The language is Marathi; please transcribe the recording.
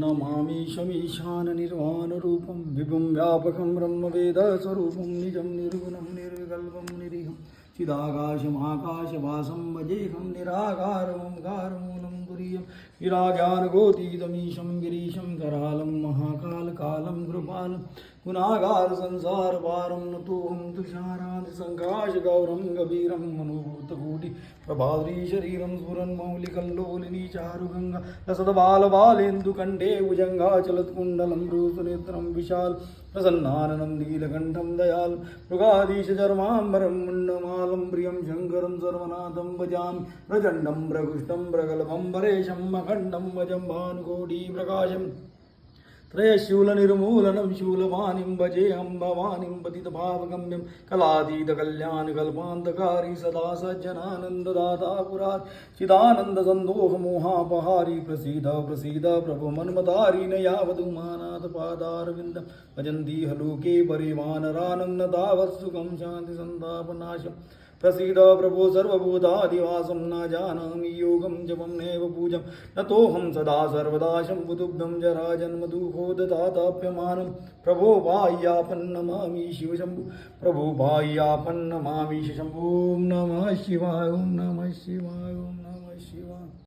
नमामि शमीशाननिर्वाणरूपं विभुं व्यापकं ब्रह्मवेदस्वरूपं निजं निर्गुणं निर्विकल्पं निरीहं चिदाकाशमाकाशवासं भजेऽहं निराकारमोङ्कारमूलं तुरीयं गिराज्ञानगोतीतमीशं गिरीशं करालं महाकालकालं कृपालं गुणागार संसारपारं नतोऽहं तुषारादिसङ्काशगौरं गभीरं मनोभूतकोटि प्रभावरी शरीरं स्फुरन्मौलिकल्लोलिनी चारुगङ्गा लसद्बालबालेन्दुकण्ठे भुजङ्गाचलत्कुण्डलं रुसुनेत्रं विशाल प्रसन्नाननं नीलकण्ठं दयाल मृगाधीशचर्माम्बरं मुण्डमालं प्रियं शङ्करं सर्वनाथं भजामि प्रचण्डं प्रकृष्टं प्रगल्भं परेशं अखण्डं वजम्भानुकोटिप्रकाशम् त्रयशूलनिर्मूलनं शूलवाणीं भजेऽहं भवानीं पतितभावगम्यं कलातीतकल्याणकल्पान्तकारी सदा सज्जनानन्ददाता पुरात् चिदानन्दसन्दोहमोहापहारी प्रसीद प्रसीद प्रभो मन्मतारी न यावदुमानाथपादारविन्दं भजन्ति हलोके परिवानरानं न तावत्सुखं शान्तिसन्तापनाशम् प्रसीद प्रभो सर्वभूतादिवासं न जानामि योगं जपं नैव पूजं नतोऽहं सदा सर्वदा शम्भुदुग्धं जराजन्मदुःखोदताताप्यमानं प्रभो बाह्यापन्नमामि शिवशम्भु प्रभो बाह्यापन्नमामि शम्भो नमः शिवाय ओं नमः शिवाय ओं नमः शिवाय।